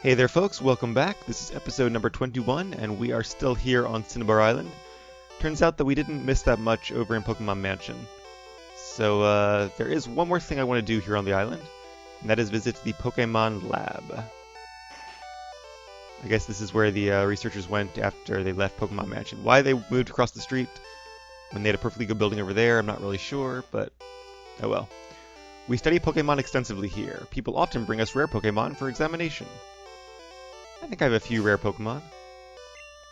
Hey there folks, welcome back. This is episode number 21 and we are still here on Cinnabar Island. Turns out that we didn't miss that much over in Pokemon Mansion. So there is one more thing I want to do here on the island, and that is visit the Pokemon Lab. I guess this is where the researchers went after they left Pokemon Mansion. Why they moved across the street when they had a perfectly good building over there, I'm not really sure, but oh well. We study Pokemon extensively here. People often bring us rare Pokemon for examination. I think I have a few rare Pokemon.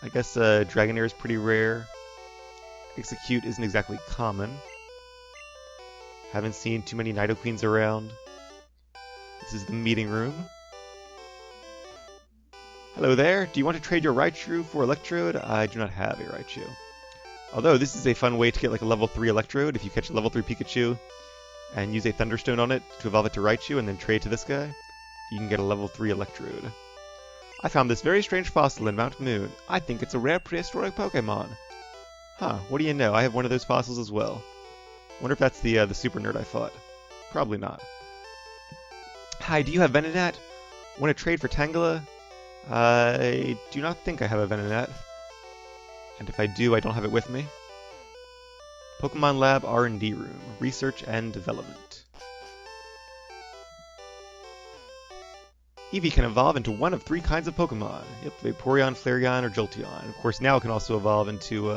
I guess Dragonair is pretty rare. Execute isn't exactly common. Haven't seen too many Nidoqueens around. This is the meeting room. Hello there, do you want to trade your Raichu for Electrode? I do not have a Raichu. Although this is a fun way to get like a level 3 Electrode if you catch a level 3 Pikachu and use a Thunderstone on it to evolve it to Raichu and then trade to this guy, you can get a level 3 Electrode. I found this very strange fossil in Mount Moon. I think it's a rare prehistoric Pokemon. Huh, what do you know? I have one of those fossils as well. Wonder if that's the super nerd I fought. Probably not. Hi, do you have Venonat? Want to trade for Tangela? I do not think I have a Venonat. And if I do, I don't have it with me. Pokemon Lab R&D Room. Research and Development. Eevee can evolve into one of 3 kinds of Pokemon. Yep, Vaporeon, Flareon, or Jolteon. Of course, now it can also evolve into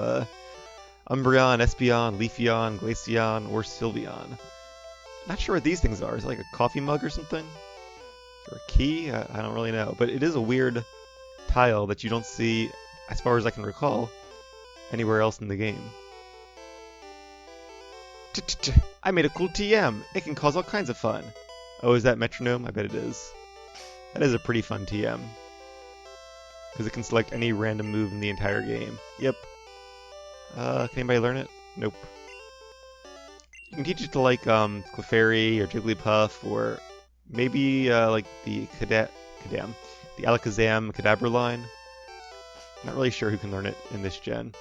Umbreon, Espeon, Leafeon, Glaceon, or Sylveon. Not sure what these things are. Is it like a coffee mug or something? Or a key? I don't really know. But it is a weird tile that you don't see, as far as I can recall, anywhere else in the game. I made a cool TM. It can cause all kinds of fun. Oh, is that Metronome? I bet it is. That is a pretty fun TM. Because it can select any random move in the entire game. Yep. Can anybody learn it? Nope. You can teach it to like Clefairy or Jigglypuff or maybe like the the Alakazam Kadabra line. Not really sure who can learn it in this gen.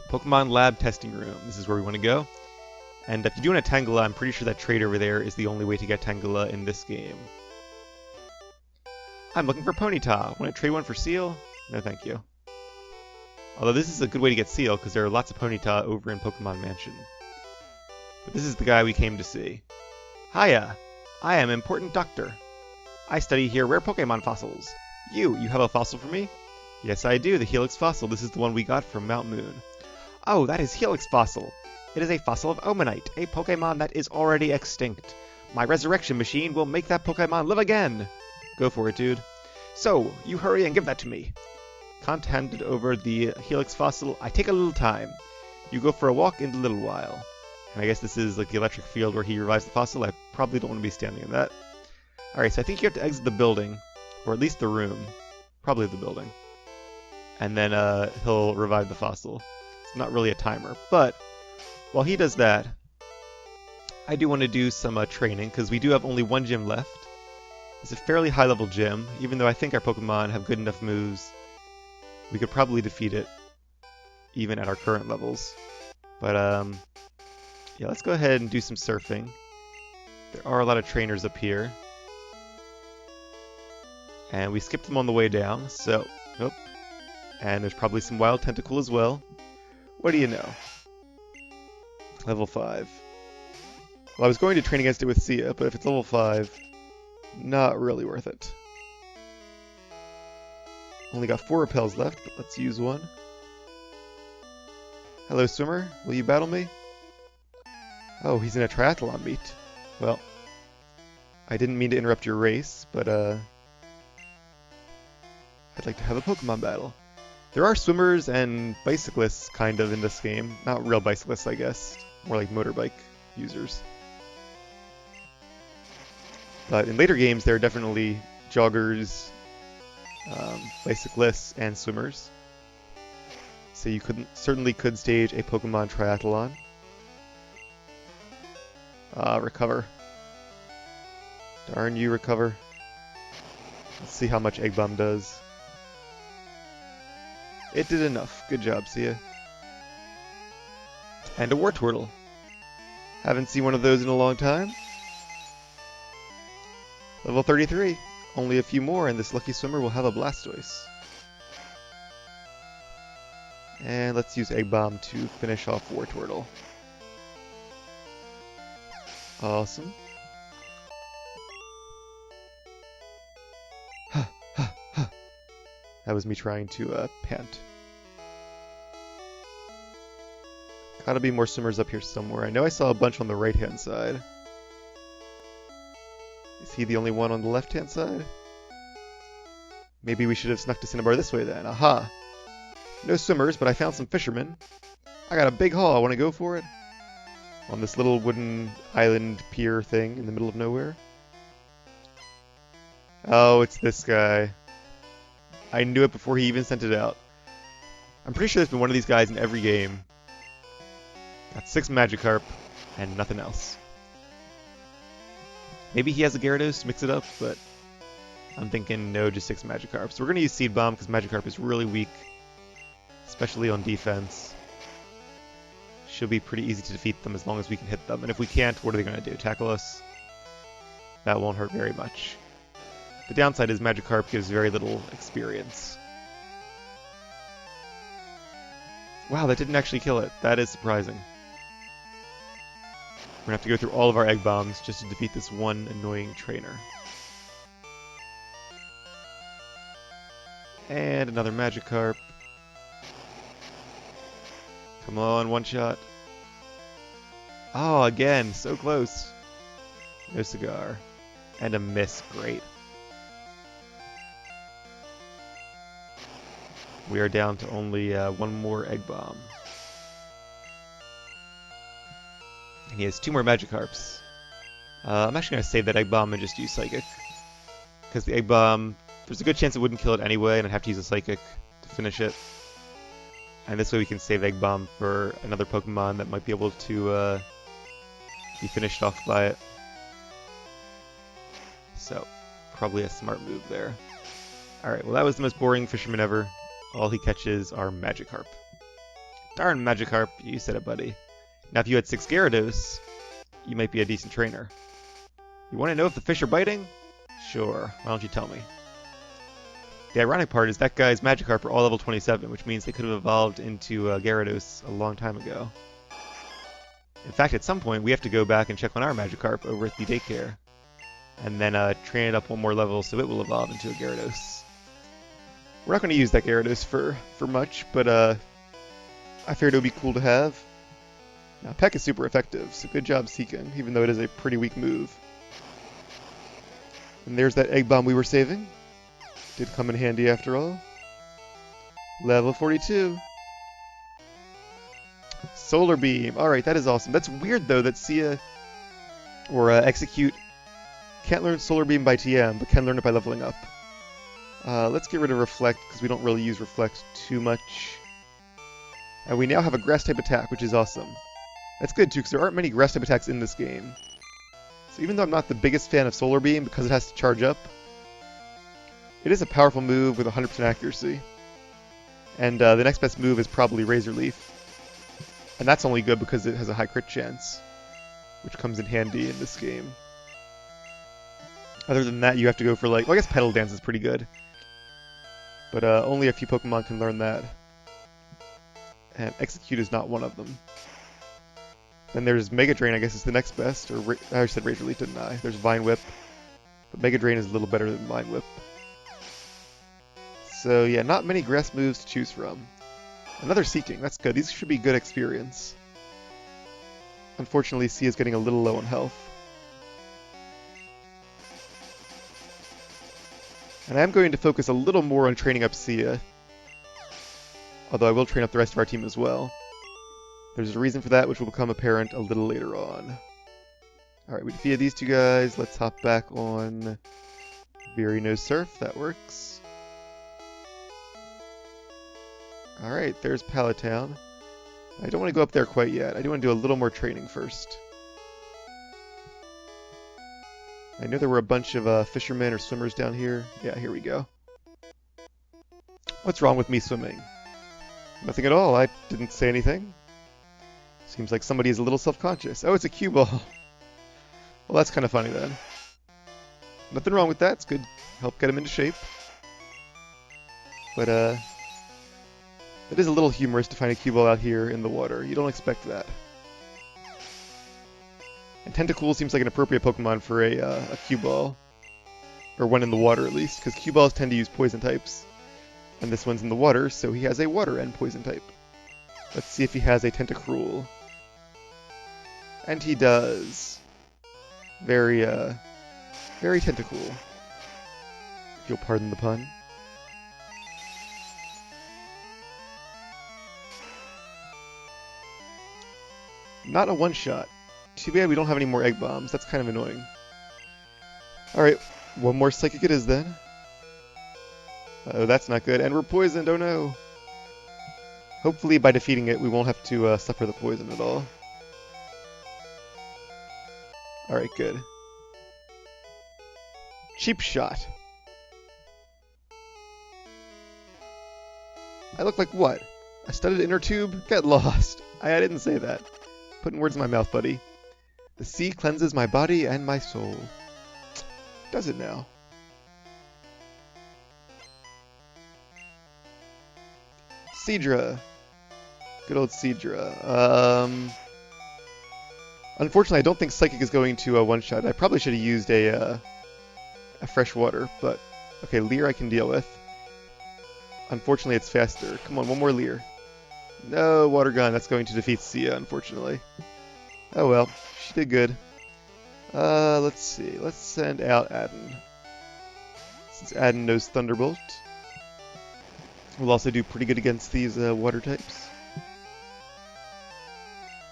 Pokemon Lab Testing Room. This is where we want to go. And if you do want a Tangela, I'm pretty sure that trade over there is the only way to get Tangela in this game. I'm looking for Ponyta. Want to trade one for Seal? No, thank you. Although this is a good way to get Seal, because there are lots of Ponyta over in Pokemon Mansion. But this is the guy we came to see. Hiya! I am Important Doctor. I study here rare Pokemon fossils. You have a fossil for me? Yes, I do, the Helix fossil. This is the one we got from Mount Moon. Oh, that is Helix fossil. It is a fossil of Omanite, a Pokemon that is already extinct. My resurrection machine will make that Pokemon live again! Go for it, dude. So, you hurry and give that to me. Kant handed over the Helix fossil. I take a little time. You go for a walk in a little while. And I guess this is like the electric field where he revives the fossil. I probably don't want to be standing in that. Alright, so I think you have to exit the building. Or at least the room. Probably the building. And then he'll revive the fossil. It's not really a timer. But, while he does that, I do want to do some training, because we do have only one gym left. It's a fairly high-level gym, even though I think our Pokemon have good enough moves. We could probably defeat it, even at our current levels. But, yeah, let's go ahead and do some surfing. There are a lot of trainers up here. And we skipped them on the way down, so... Oh. And there's probably some Wild Tentacle as well. What do you know? Level 5. Well, I was going to train against it with Sia, but if it's level 5... not really worth it. Only got 4 repels left, but let's use one. Hello, swimmer. Will you battle me? Oh, he's in a triathlon meet. Well, I didn't mean to interrupt your race, but I'd like to have a Pokemon battle. There are swimmers and bicyclists kind of in this game. Not real bicyclists, I guess. More like motorbike users. But in later games, there are definitely joggers, bicyclists, and swimmers. So you certainly could stage a Pokemon triathlon. Recover. Darn you, recover. Let's see how much Egg Bomb does. It did enough. Good job, Sia. And a Wartortle. Haven't seen one of those in a long time. Level 33. Only a few more and this lucky swimmer will have a Blastoise. And let's use Egg Bomb to finish off Wartortle. Awesome. That was me trying to pant. Gotta be more swimmers up here somewhere. I know I saw a bunch on the right-hand side. Is he the only one on the left-hand side? Maybe we should have snuck to Cinnabar this way then. Aha! No swimmers, but I found some fishermen. I got a big haul. I want to go for it. On this little wooden island pier thing in the middle of nowhere. Oh, it's this guy. I knew it before he even sent it out. I'm pretty sure there's been one of these guys in every game. Got 6 Magikarp and nothing else. Maybe he has a Gyarados to mix it up, but I'm thinking no, just 6 Magikarp. So we're going to use Seed Bomb because Magikarp is really weak, especially on defense. Should be pretty easy to defeat them as long as we can hit them. And if we can't, what are they going to do? Tackle us? That won't hurt very much. The downside is Magikarp gives very little experience. Wow, that didn't actually kill it. That is surprising. We're going to have to go through all of our Egg Bombs just to defeat this one annoying trainer. And another Magikarp. Come on, one shot. Oh, again, so close. No cigar. And a miss, great. We are down to only one more Egg Bomb. And he has 2 more Magikarps. I'm actually going to save that Egg Bomb and just use Psychic. Because the Egg Bomb, there's a good chance it wouldn't kill it anyway, and I'd have to use a Psychic to finish it. And this way we can save Egg Bomb for another Pokemon that might be able to be finished off by it. So, probably a smart move there. Alright, well that was the most boring fisherman ever. All he catches are Magikarp. Darn Magikarp, you said it, buddy. Now if you had 6 Gyarados, you might be a decent trainer. You want to know if the fish are biting? Sure, why don't you tell me? The ironic part is that guy's Magikarp are all level 27, which means they could have evolved into Gyarados a long time ago. In fact, at some point, we have to go back and check on our Magikarp over at the daycare. And then train it up one more level so it will evolve into a Gyarados. We're not going to use that Gyarados for much, but I figured it would be cool to have. Now, Peck is super effective, so good job Seeking, even though it is a pretty weak move. And there's that Egg Bomb we were saving. Did come in handy after all. Level 42. Solar Beam. Alright, that is awesome. That's weird, though, that Sia or Execute can't learn Solar Beam by TM, but can learn it by leveling up. Let's get rid of Reflect, because we don't really use Reflect too much. And we now have a Grass-type attack, which is awesome. That's good, too, because there aren't many Grass-type attacks in this game. So even though I'm not the biggest fan of Solar Beam, because it has to charge up, it is a powerful move with 100% accuracy. And the next best move is probably Razor Leaf. And that's only good because it has a high crit chance, which comes in handy in this game. Other than that, you have to go for like... Well, I guess Petal Dance is pretty good. But only a few Pokemon can learn that. And Execute is not one of them. Then there's Mega Drain, I guess is the next best. Or I said Razor Leaf, didn't I? There's Vine Whip. But Mega Drain is a little better than Vine Whip. So yeah, not many grass moves to choose from. Another Seeking, that's good. These should be good experience. Unfortunately, Sia's getting a little low on health. And I am going to focus a little more on training up Sia. Although I will train up the rest of our team as well. There's a reason for that, which will become apparent a little later on. Alright, we defeated these 2 guys. Let's hop back on Viridian Surf. That works. Alright, there's Pallet Town. I don't want to go up there quite yet. I do want to do a little more training first. I know there were a bunch of fishermen or swimmers down here. Yeah, here we go. What's wrong with me swimming? Nothing at all. I didn't say anything. Seems like somebody is a little self-conscious. Oh, it's a cue ball. Well, that's kind of funny then. Nothing wrong with that. It's good. Help get him into shape. But, it is a little humorous to find a cue ball out here in the water. You don't expect that. And Tentacool seems like an appropriate Pokemon for a cue ball. Or one in the water, at least, because cue balls tend to use poison types. And this one's in the water, so he has a water and poison type. Let's see if he has a Tentacruel. And he does. Very Tentacool. If you'll pardon the pun. Not a one-shot. Too bad we don't have any more egg bombs. That's kind of annoying. Alright, one more Psychic it is then. Uh-oh, that's not good. And we're poisoned, oh no! Hopefully by defeating it we won't have to suffer the poison at all. Alright, good. Cheap shot. I look like what? A studded inner tube? Get lost. I didn't say that. Putting words in my mouth, buddy. The sea cleanses my body and my soul. Does it now? Seadra. Good old Seadra. Unfortunately, I don't think Psychic is going to a one-shot. I probably should have used a fresh water, but okay, Leer I can deal with. Unfortunately, it's faster. Come on, one more Leer. No, Water Gun. That's going to defeat Sia, unfortunately. Oh well, she did good. Let's see. Let's send out Adden. Since Adden knows Thunderbolt. We'll also do pretty good against these water types.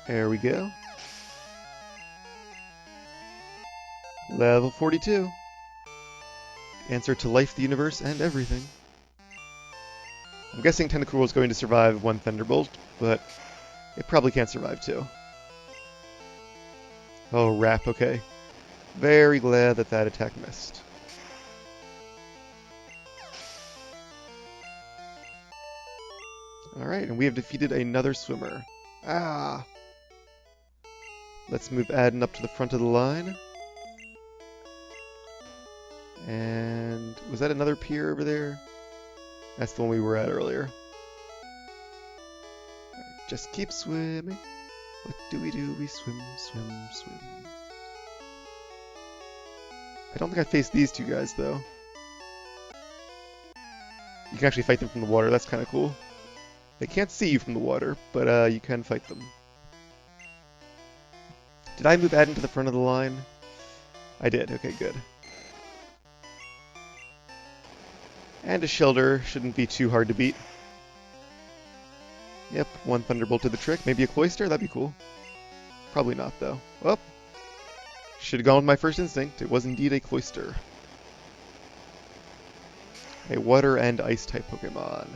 There we go. Level 42. Answer to life, the universe, and everything. I'm guessing Tentacruel is going to survive one Thunderbolt, but it probably can't survive two. Oh, Rap, okay. Very glad that that attack missed. Alright, and we have defeated another swimmer. Ah! Let's move Adden up to the front of the line. And was that another pier over there? That's the one we were at earlier. Right, just keep swimming. What do? We swim, swim, swim. I don't think I faced these two guys, though. You can actually fight them from the water. That's kind of cool. They can't see you from the water, but you can fight them. Did I move Adden to the front of the line? I did. Okay, good. And a Shellder shouldn't be too hard to beat. Yep, one Thunderbolt to the trick. Maybe a Cloyster? That'd be cool. Probably not, though. Well, should have gone with my first instinct. It was indeed a Cloyster. A water and ice type Pokemon.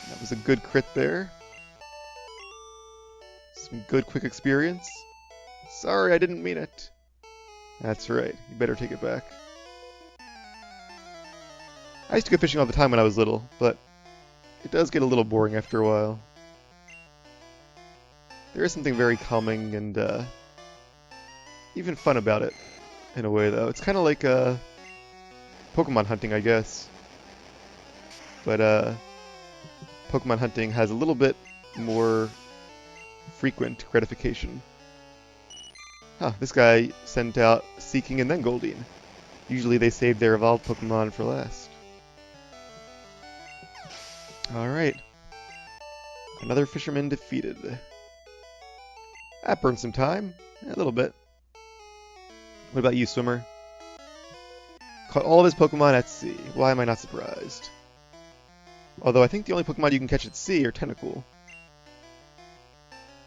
That was a good crit there. Some good quick experience. Sorry, I didn't mean it. That's right. You better take it back. I used to go fishing all the time when I was little, but it does get a little boring after a while. There is something very calming and even fun about it, in a way, though. It's kind of like Pokemon hunting, I guess. But Pokemon hunting has a little bit more frequent gratification. Huh, this guy sent out Seeking and then Goldeen. Usually they save their evolved Pokemon for last. Alright. Another fisherman defeated. That burned some time. A little bit. What about you, swimmer? Caught all of his Pokemon at sea. Why am I not surprised? Although I think the only Pokemon you can catch at sea are Tentacool.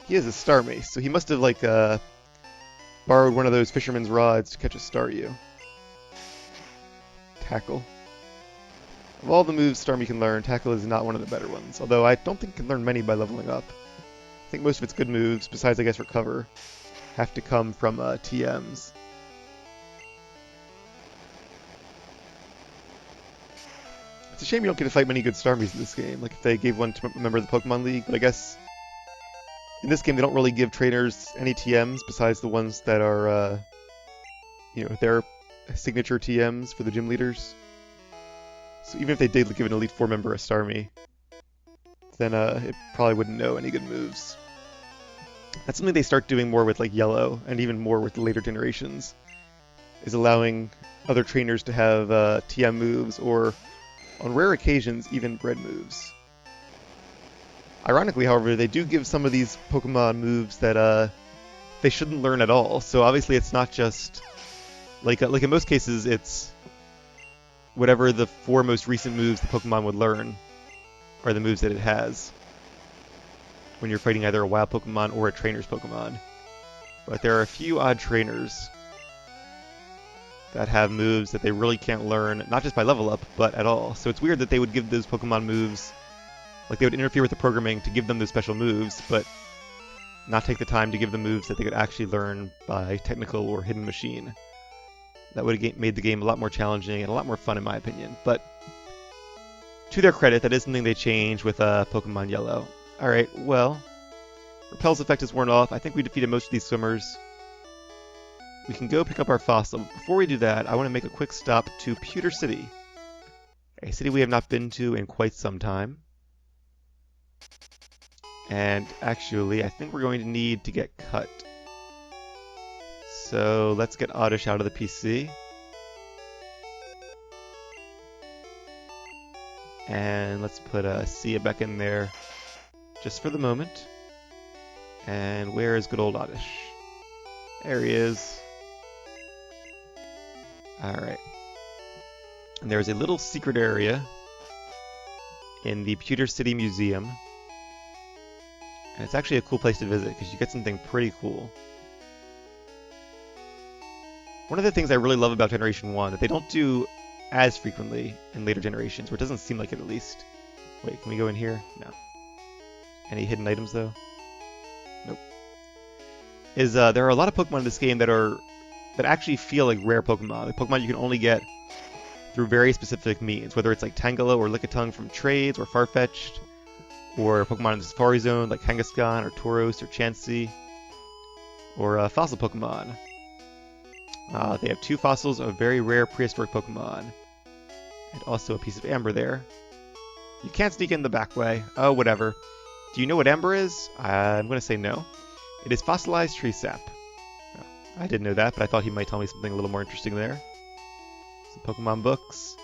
He is a Starmie, so he must have, like, borrowed one of those fisherman's rods to catch a Staryu. Tackle. Of all the moves Starmie can learn, Tackle is not one of the better ones, although I don't think it can learn many by leveling up. I think most of its good moves, besides I guess Recover, have to come from TMs. It's a shame you don't get to fight many good Starmies in this game, like if they gave one to a member of the Pokemon League, but I guess in this game they don't really give trainers any TMs besides the ones that are, you know, their signature TMs for the gym leaders. So even if they did give an Elite Four member a Starmie, then it probably wouldn't know any good moves. That's something they start doing more with like Yellow, and even more with the later generations, is allowing other trainers to have TM moves, or on rare occasions, even Red moves. Ironically, however, they do give some of these Pokemon moves that they shouldn't learn at all. So obviously it's not just, like in most cases, it's whatever the 4 most recent moves the Pokemon would learn are the moves that it has when you're fighting either a wild Pokemon or a trainer's Pokemon. But there are a few odd trainers that have moves that they really can't learn, not just by level up, but at all. So it's weird that they would give those Pokemon moves, like they would interfere with the programming to give them those special moves, but not take the time to give them moves that they could actually learn by technical or hidden machine. That would have made the game a lot more challenging and a lot more fun in my opinion. But to their credit, that is something they changed with Pokemon Yellow. Alright, well, Repel's effect is worn off. I think we defeated most of these swimmers. We can go pick up our fossil. Before we do that, I want to make a quick stop to Pewter City, a city we have not been to in quite some time. And actually, I think we're going to need to get cut. So let's get Oddish out of the PC. And let's put Sia back in there just for the moment. And where is good old Oddish? There he is. Alright. And there's a little secret area in the Pewter City Museum. And it's actually a cool place to visit because you get something pretty cool. One of the things I really love about Generation 1 that they don't do as frequently in later generations, or it doesn't seem like it at least. Wait, can we go in here? No. Any hidden items though? Nope. Is there are a lot of Pokemon in this game that actually feel like rare Pokemon. Like Pokemon you can only get through very specific means, whether it's like Tangela or Lickitung from trades or Farfetch'd, or Pokemon in the Safari Zone like Kangaskhan or Tauros or Chansey, or fossil Pokemon. They have 2 fossils of very rare prehistoric Pokemon, and also a piece of amber there. You can't sneak in the back way. Oh, whatever. Do you know what amber is? I'm going to say no. It is fossilized tree sap. Oh, I didn't know that, but I thought he might tell me something a little more interesting there. Some Pokemon books.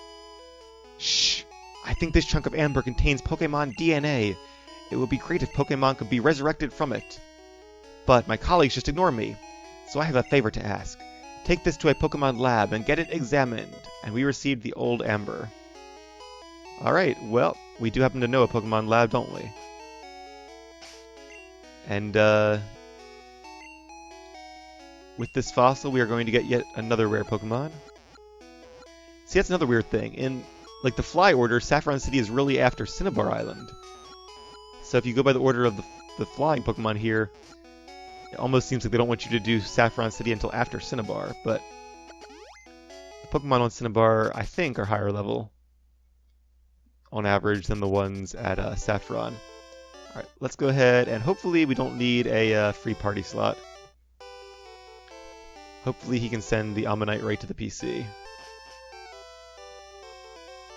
Shh! I think this chunk of amber contains Pokemon DNA. It would be great if Pokemon could be resurrected from it. But my colleagues just ignore me, so I have a favor to ask. Take this to a Pokemon lab and get it examined. And we received the old amber. Alright, well, we do happen to know a Pokemon lab, don't we? And, with this fossil, we are going to get yet another rare Pokemon. See, that's another weird thing. In, like, the Fly order, Saffron City is really after Cinnabar Island. So if you go by the order of the flying Pokemon here, it almost seems like they don't want you to do Saffron City until after Cinnabar, but the Pokemon on Cinnabar, I think, are higher level on average than the ones at Saffron. Alright, let's go ahead, and hopefully we don't need a free party slot. Hopefully he can send the Ammonite right to the PC.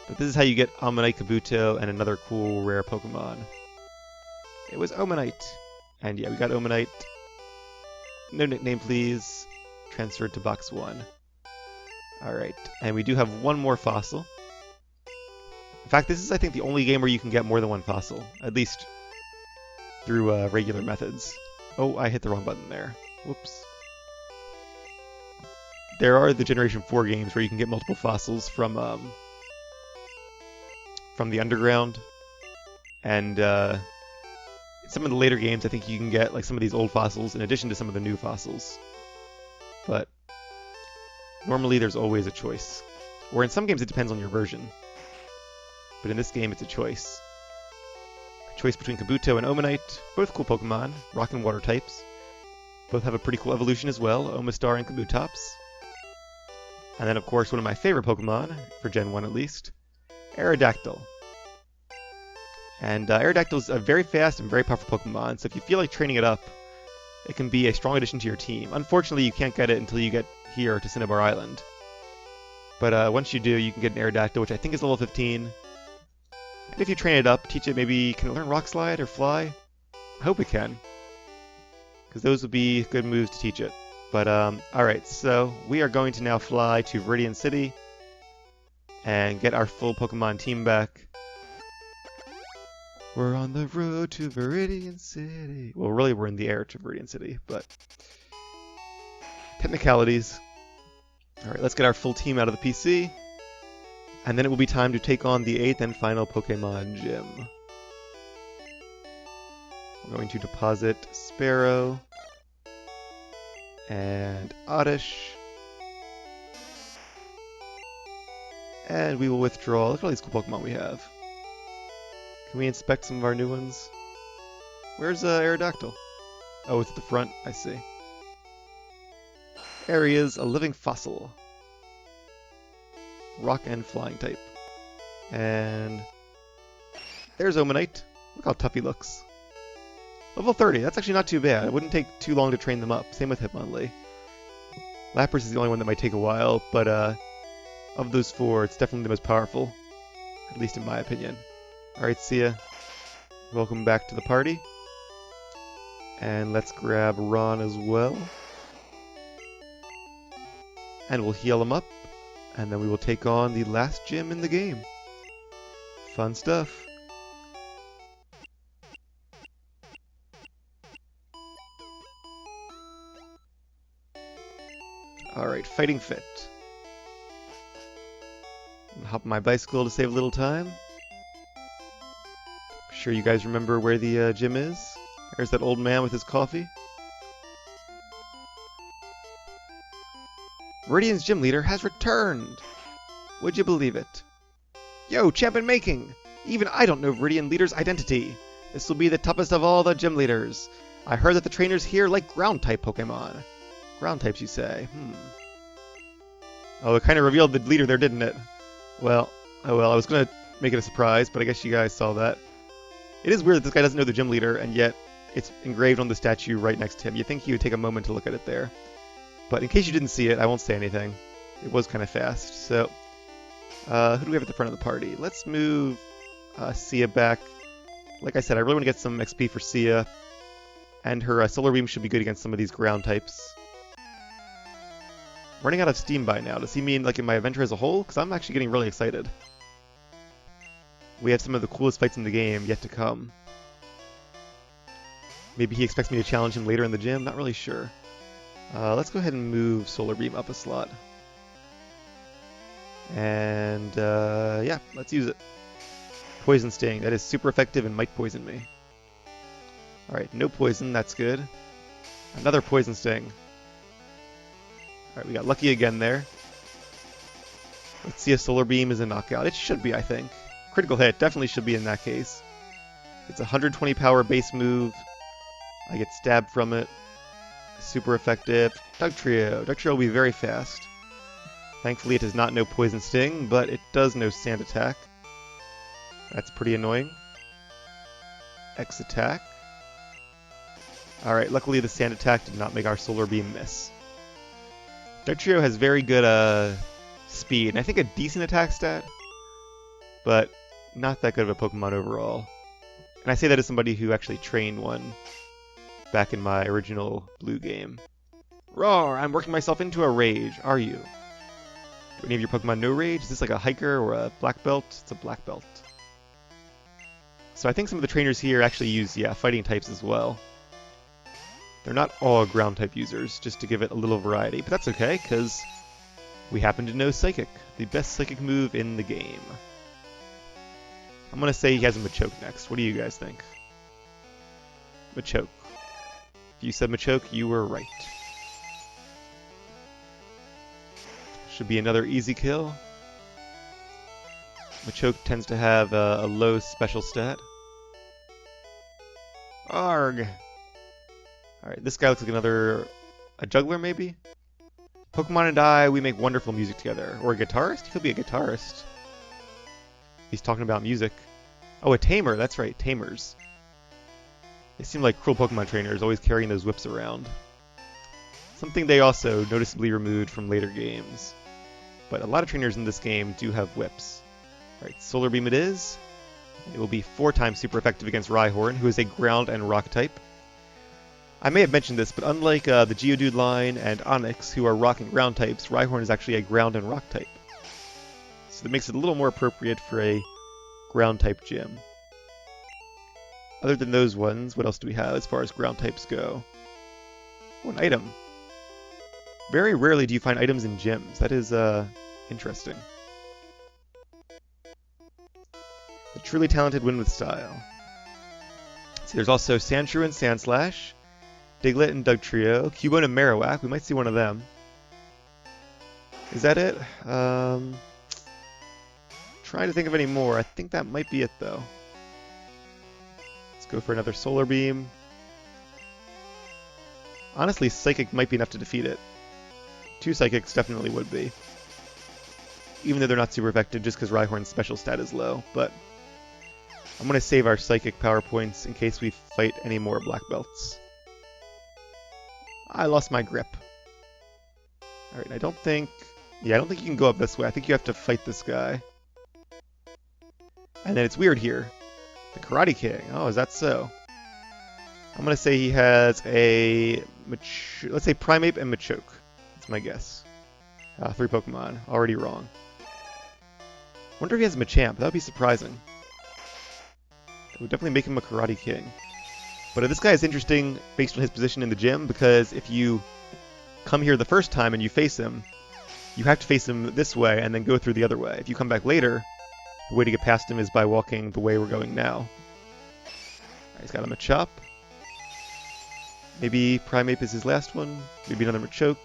But this is how you get Ammonite, Kabuto, and another cool rare Pokemon. It was Omanite! And yeah, we got Omanite. No nickname, please. Transferred to box 1. Alright, and we do have one more fossil. In fact, this is, I think, the only game where you can get more than one fossil. At least through regular methods. Oh, I hit the wrong button there. Whoops. There are the Generation 4 games where you can get multiple fossils from the underground. And some of the later games, I think you can get like some of these old fossils in addition to some of the new fossils. But normally there's always a choice. Or in some games it depends on your version. But in this game it's a choice. A choice between Kabuto and Omanite, both cool Pokemon, rock and water types. Both have a pretty cool evolution as well, Omastar and Kabutops. And then of course one of my favorite Pokemon, for Gen 1 at least, Aerodactyl. And Aerodactyl is a very fast and very powerful Pokemon, so if you feel like training it up, it can be a strong addition to your team. Unfortunately, you can't get it until you get here to Cinnabar Island. But once you do, you can get an Aerodactyl, which I think is level 15. And if you train it up, teach it maybe, can it learn Rock Slide or Fly? I hope it can, because those would be good moves to teach it. But alright, so we are going to now fly to Viridian City and get our full Pokemon team back. We're on the road to Viridian City. Well, really, we're in the air to Viridian City, but technicalities. Alright, let's get our full team out of the PC, and then it will be time to take on the 8th and final Pokemon Gym. We're going to deposit Sparrow and Oddish, and we will withdraw. Look at all these cool Pokemon we have. Can we inspect some of our new ones? Where's Aerodactyl? Oh, it's at the front. I see. There he is, a living fossil. Rock and flying type. And there's Omanite. Look how tough he looks. Level 30, that's actually not too bad. It wouldn't take too long to train them up. Same with Hitmonlee. Lapras is the only one that might take a while, but of those four, it's definitely the most powerful. At least in my opinion. Alright, Sia. Welcome back to the party. And let's grab Ron as well. And we'll heal him up. And then we will take on the last gym in the game. Fun stuff. Alright, Fighting Fit. I'll hop on my bicycle to save a little time. I'm sure you guys remember where the gym is. There's that old man with his coffee. Viridian's gym leader has returned! Would you believe it? Yo, champion making! Even I don't know Viridian leader's identity. This will be the toughest of all the gym leaders. I heard that the trainers here like ground-type Pokemon. Ground types, you say? Oh, it kind of revealed the leader there, didn't it? Well, oh well, I was going to make it a surprise, but I guess you guys saw that. It is weird that this guy doesn't know the gym leader, and yet it's engraved on the statue right next to him. You'd think he would take a moment to look at it there. But in case you didn't see it, I won't say anything. It was kind of fast. So, who do we have at the front of the party? Let's move Sia back. Like I said, I really want to get some XP for Sia. And her Solar Beam should be good against some of these ground types. Running out of steam by now. Does he mean like in my adventure as a whole? Because I'm actually getting really excited. We have some of the coolest fights in the game yet to come. Maybe he expects me to challenge him later in the gym? Not really sure. Let's go ahead and move Solar Beam up a slot. And yeah, let's use it. Poison Sting. That is super effective and might poison me. Alright, no poison. That's good. Another Poison Sting. Alright, we got lucky again there. Let's see if Solar Beam is a knockout. It should be, I think. Critical hit. Definitely should be in that case. It's a 120 power base move. I get stabbed from it. Super effective. Dugtrio. Dugtrio will be very fast. Thankfully it does not know Poison Sting, but it does know Sand Attack. That's pretty annoying. X Attack. Alright, luckily the Sand Attack did not make our Solar Beam miss. Dugtrio has very good speed, and I think a decent attack stat, but not that good of a Pokemon overall. And I say that as somebody who actually trained one back in my original Blue game. Roar! I'm working myself into a rage. Are you? Do any of your Pokemon know rage? Is this like a hiker or a black belt? It's a black belt. So I think some of the trainers here actually use, yeah, fighting types as well. They're not all ground type users, just to give it a little variety. But that's okay, because we happen to know Psychic, the best Psychic move in the game. I'm going to say he has a Machoke next. What do you guys think? Machoke. If you said Machoke, you were right. Should be another easy kill. Machoke tends to have a low special stat. Arg! Alright, this guy looks like a juggler maybe? Pokemon and I, we make wonderful music together. Or a guitarist? He could be a guitarist. He's talking about music. Oh, a tamer, that's right, tamers. They seem like cruel Pokemon trainers, always carrying those whips around. Something they also noticeably removed from later games. but a lot of trainers in this game do have whips. Alright, Solar Beam it is. It will be 4 times super effective against Rhyhorn, who is a ground and rock type. I may have mentioned this, but unlike the Geodude line and Onix, who are rock and ground types, Rhyhorn is actually a ground and rock type. So that makes it a little more appropriate for a ground type gym. Other than those ones, what else do we have as far as ground types go? Oh, an item. Very rarely do you find items in gyms. That is interesting. A truly talented win with style. See, there's also Sandshrew and Sandslash, Diglett and Dugtrio, Cubone and Marowak. We might see one of them. Is that it? Trying to think of any more. I think that might be it, though. Let's go for another Solar Beam. Honestly, Psychic might be enough to defeat it. 2 Psychics definitely would be. Even though they're not super effective just because Rhyhorn's special stat is low, but I'm going to save our Psychic power points in case we fight any more Black Belts. I lost my grip. Alright, I don't think you can go up this way. I think you have to fight this guy. And then it's weird here. The Karate King. Oh, is that so? I'm going to say he has a... let's say Primeape and Machoke. That's my guess. 3 Pokemon. Already wrong. Wonder if he has a Machamp. That would be surprising. It would definitely make him a Karate King. But this guy is interesting based on his position in the gym, because if you come here the first time and you face him, you have to face him this way and then go through the other way. If you come back later, the way to get past him is by walking the way we're going now. Right, he's got a Machop. Maybe Primeape is his last one. Maybe another Machoke.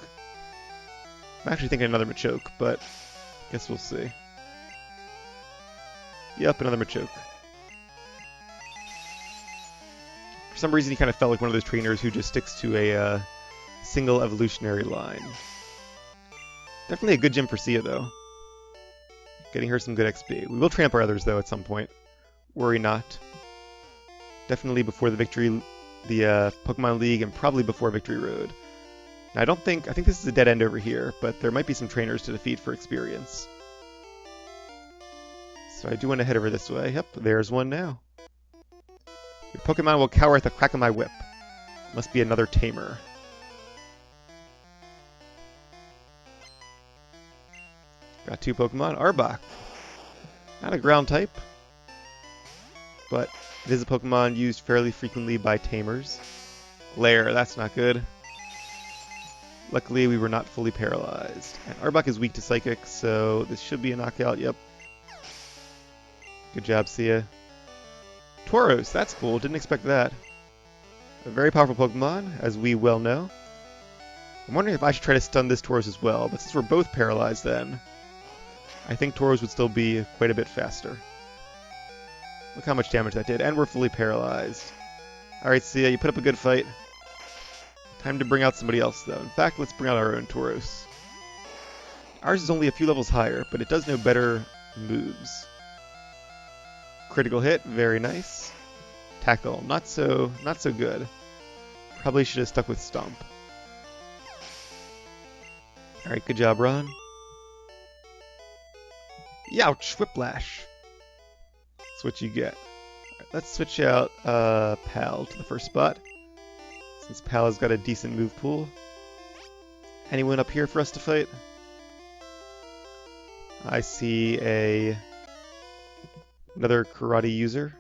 I'm actually thinking another Machoke, but I guess we'll see. Yep, another Machoke. For some reason, he kind of felt like one of those trainers who just sticks to a single evolutionary line. Definitely a good gym for Sia, though. Getting her some good XP. We will train up our others, though, at some point. Worry not. Definitely before the Pokemon League, and probably before Victory Road. Now, I think this is a dead end over here, but there might be some trainers to defeat for experience. So I do want to head over this way. Yep, there's one now. Your Pokemon will cower at the crack of my whip. Must be another tamer. Got 2 Pokemon. Arbok. Not a ground type, but it is a Pokemon used fairly frequently by tamers. Glare, that's not good. Luckily, we were not fully paralyzed. And Arbok is weak to Psychic, so this should be a knockout. Yep. Good job, Sia. Tauros, that's cool. Didn't expect that. A very powerful Pokemon, as we well know. I'm wondering if I should try to stun this Tauros as well, but since we're both paralyzed then, I think Tauros would still be quite a bit faster. Look how much damage that did, and we're fully paralyzed. Alright, Sia, you put up a good fight. Time to bring out somebody else, though. In fact, let's bring out our own Tauros. Ours is only a few levels higher, but it does know better moves. Critical hit, very nice. Tackle, not so good. Probably should have stuck with Stomp. Alright, good job, Ron. Youch! Whiplash! That's what you get. Right, let's switch out Pal to the first spot, since Pal has got a decent move pool. Anyone up here for us to fight? I see another karate user.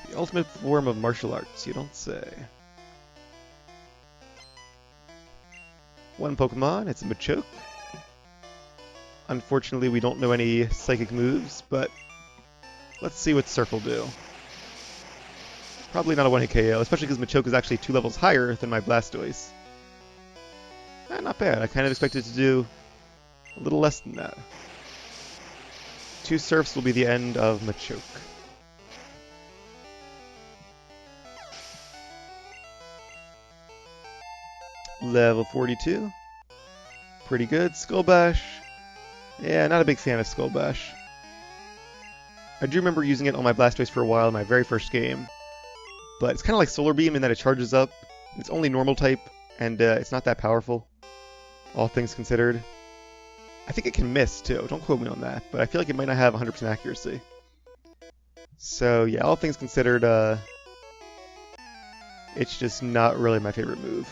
The ultimate form of martial arts, you don't say. 1 Pokemon, it's a Machoke. Unfortunately, we don't know any psychic moves, but let's see what Surf will do. Probably not a one-hit KO, especially because Machoke is actually 2 levels higher than my Blastoise. Not bad. I kind of expected to do a little less than that. 2 Surfs will be the end of Machoke. Level 42. Pretty good. Skull Bash. Yeah, not a big fan of Skull Bash. I do remember using it on my Blastoise for a while in my very first game. But it's kind of like Solar Beam in that it charges up. It's only normal type, and it's not that powerful, all things considered. I think it can miss too. Don't quote me on that, but I feel like it might not have 100% accuracy. So yeah, all things considered, it's just not really my favorite move.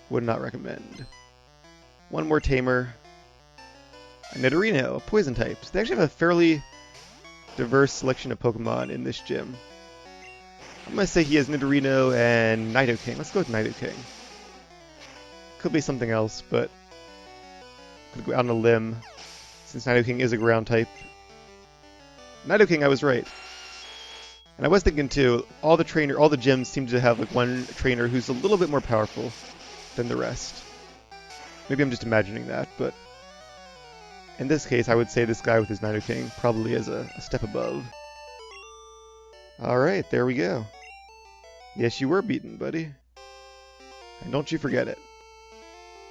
Would not recommend. One more tamer. A Nidorino, a poison type. So they actually have a fairly diverse selection of Pokemon in this gym. I'm going to say he has Nidorino and Nidoking. Let's go with Nidoking. Could be something else, but could go out on a limb since Nidoking is a ground type. Nidoking, I was right. And I was thinking too, all the gyms seem to have like one trainer who's a little bit more powerful than the rest. Maybe I'm just imagining that, but in this case, I would say this guy with his Nidoking probably is a step above. Alright, there we go. Yes, you were beaten, buddy. And don't you forget it.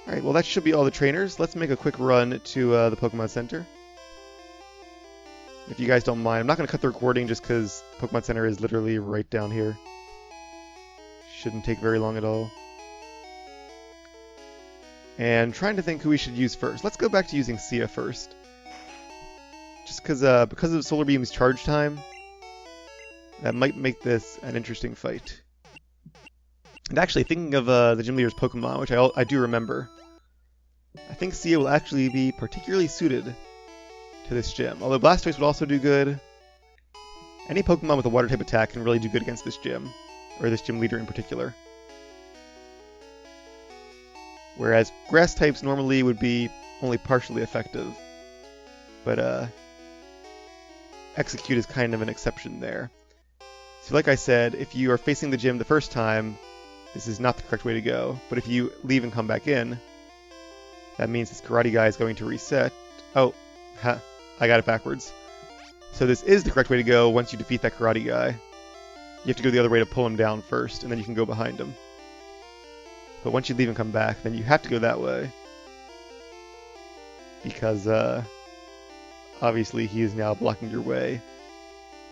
Alright, well that should be all the trainers. Let's make a quick run to the Pokemon Center. If you guys don't mind, I'm not going to cut the recording just because Pokemon Center is literally right down here. Shouldn't take very long at all. And trying to think who we should use first. Let's go back to using Sia first. Just because of Solar Beam's charge time, that might make this an interesting fight. And actually, thinking of the gym leader's Pokemon, which I do remember, I think Sia will actually be particularly suited to this gym. Although Blastoise would also do good. Any Pokemon with a water type attack can really do good against this gym, or this gym leader in particular. Whereas grass types normally would be only partially effective. But Execute is kind of an exception there. So like I said, if you are facing the gym the first time, this is not the correct way to go. But if you leave and come back in, that means this karate guy is going to reset. Oh, I got it backwards. So this is the correct way to go once you defeat that karate guy. You have to go the other way to pull him down first, and then you can go behind him. But once you leave and come back, then you have to go that way. Because, obviously he is now blocking your way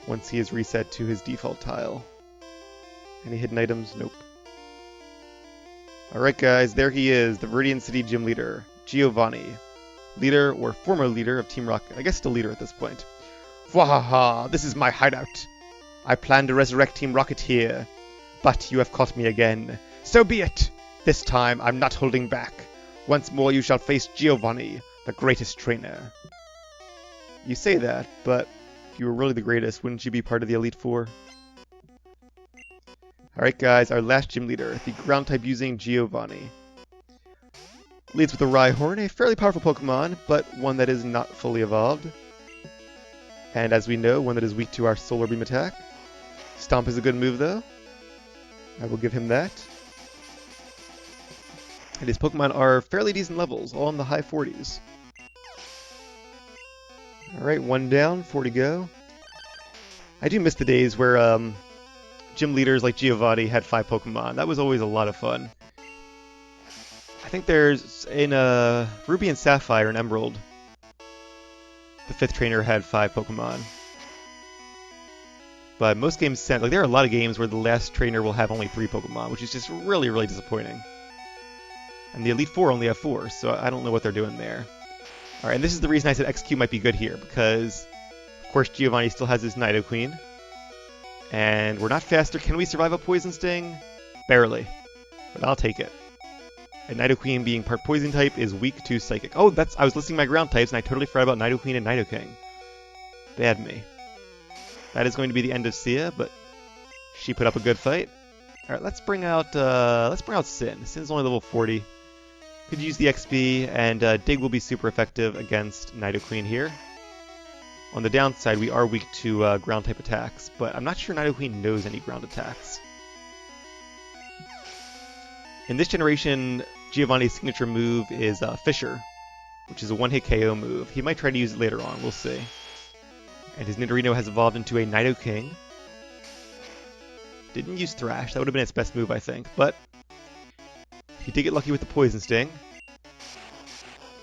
once he is reset to his default tile. Any hidden items? Nope. Alright guys, there he is, the Viridian City Gym Leader, Giovanni. Leader, or former leader of Team Rocket. I guess still leader at this point. Wahaha, this is my hideout. I plan to resurrect Team Rocket here, but you have caught me again. So be it! This time, I'm not holding back. Once more you shall face Giovanni, the greatest trainer. You say that, but if you were really the greatest, wouldn't you be part of the Elite Four? Alright guys, our last gym leader, the ground type using Giovanni. Leads with a Rhyhorn, a fairly powerful Pokemon, but one that is not fully evolved. And as we know, one that is weak to our Solar Beam attack. Stomp is a good move though. I will give him that. And his Pokemon are fairly decent levels, all in the high 40s. Alright, one down, 4 to go. I do miss the days where gym leaders like Giovanni had 5 Pokemon. That was always a lot of fun. I think there's, in Ruby and Sapphire and Emerald, the 5th trainer had 5 Pokemon. But most games send, like there are a lot of games where the last trainer will have only 3 Pokemon, which is just really, really disappointing. And the Elite Four only have 4, so I don't know what they're doing there. Alright, and this is the reason I said XQ might be good here, because, of course, Giovanni still has his Nidoqueen. And we're not faster. Can we survive a Poison Sting? Barely. But I'll take it. And Nidoqueen, being part Poison type, is weak to Psychic. Oh, I was listing my ground types, and I totally forgot about Nidoqueen and Nidoking. Bad me. That is going to be the end of Sia, but she put up a good fight. Alright, let's bring out Sin. Sin's only level 40. Could use the XP, and Dig will be super effective against Nidoqueen here. On the downside, we are weak to ground-type attacks, but I'm not sure Nidoqueen knows any ground attacks. In this generation, Giovanni's signature move is Fissure, which is a one-hit KO move. He might try to use it later on, we'll see. And his Nidorino has evolved into a Nidoking. Didn't use Thrash, that would have been its best move, I think, but he did get lucky with the Poison Sting.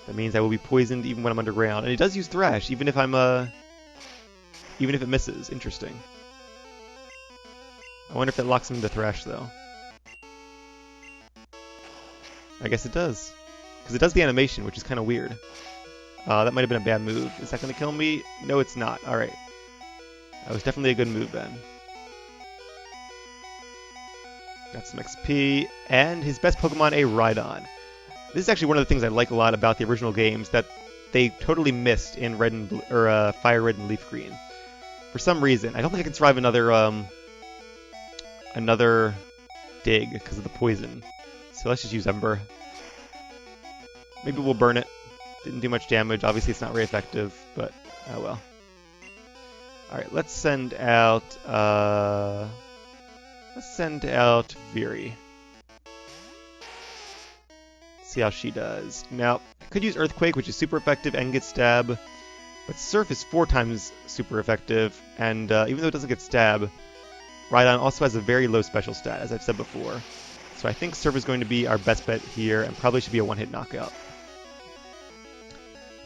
That means I will be poisoned even when I'm underground. And it does use Thrash, even if it misses. Interesting. I wonder if that locks him into Thrash, though. I guess it does. because it does the animation, which is kind of weird. That might have been a bad move. Is that going to kill me? No, it's not. Alright. That was definitely a good move then. Got some XP, and his best Pokemon, a Rhydon. This is actually one of the things I like a lot about the original games that they totally missed in Red and Fire Red and Leaf Green. For some reason, I don't think I can survive another dig because of the poison. So let's just use Ember. Maybe we'll burn it. Didn't do much damage. Obviously, it's not very effective, but oh well. All right, let's send out Viri. See how she does. Now, I could use Earthquake, which is super effective and get Stab, but Surf is 4 times super effective, and even though it doesn't get Stab, Rhydon also has a very low special stat, as I've said before. So I think Surf is going to be our best bet here, and probably should be a one-hit knockout.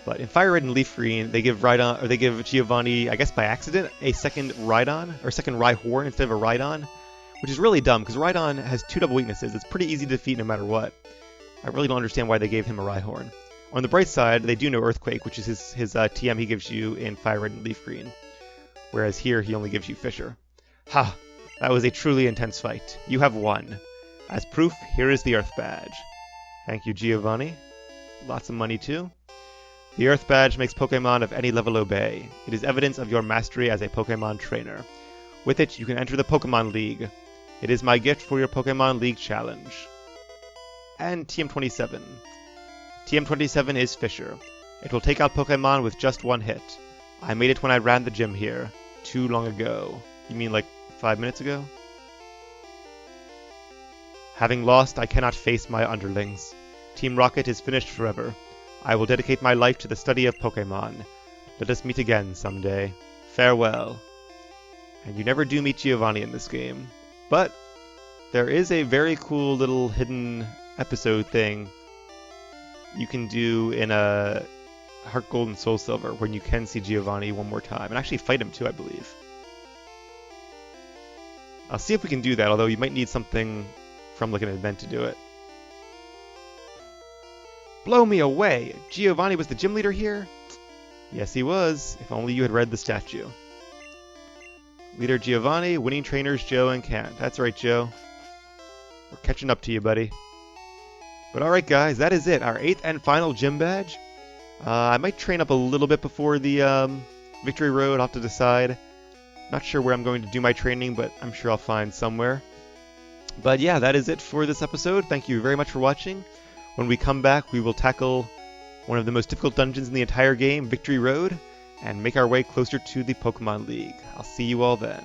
But in Fire Red and Leaf Green, they give Rhydon, or they give Giovanni, I guess by accident, a second Rhydon, or second Rhyhorn instead of a Rhydon, which is really dumb, because Rhydon has 2 double weaknesses. It's pretty easy to defeat no matter what. I really don't understand why they gave him a Rhyhorn. On the bright side, they do know Earthquake, which is his TM he gives you in Fire Red and Leaf Green. Whereas here, he only gives you Fissure. Ha! That was a truly intense fight. You have won. As proof, here is the Earth Badge. Thank you, Giovanni. Lots of money, too. The Earth Badge makes Pokémon of any level obey. It is evidence of your mastery as a Pokémon trainer. With it, you can enter the Pokémon League. It is my gift for your Pokémon League challenge. And TM27. TM27 is Fissure. It will take out Pokémon with just 1 hit. I made it when I ran the gym here. Too long ago. You mean like 5 minutes ago? Having lost, I cannot face my underlings. Team Rocket is finished forever. I will dedicate my life to the study of Pokémon. Let us meet again someday. Farewell. And you never do meet Giovanni in this game. But there is a very cool little hidden episode thing you can do in a Heart Gold and Soul Silver when you can see Giovanni one more time. And actually fight him too, I believe. I'll see if we can do that, although you might need something from like an event to do it. Blow me away! Giovanni was the gym leader here? Yes, he was. If only you had read the statue. Leader Giovanni, winning trainers Joe and Kant. That's right, Joe. We're catching up to you, buddy. But alright, guys, that is it. Our 8th and final gym badge. I might train up a little bit before the Victory Road. I'll have to decide. Not sure where I'm going to do my training, but I'm sure I'll find somewhere. But yeah, that is it for this episode. Thank you very much for watching. When we come back, we will tackle one of the most difficult dungeons in the entire game, Victory Road, and make our way closer to the Pokemon League. I'll see you all then.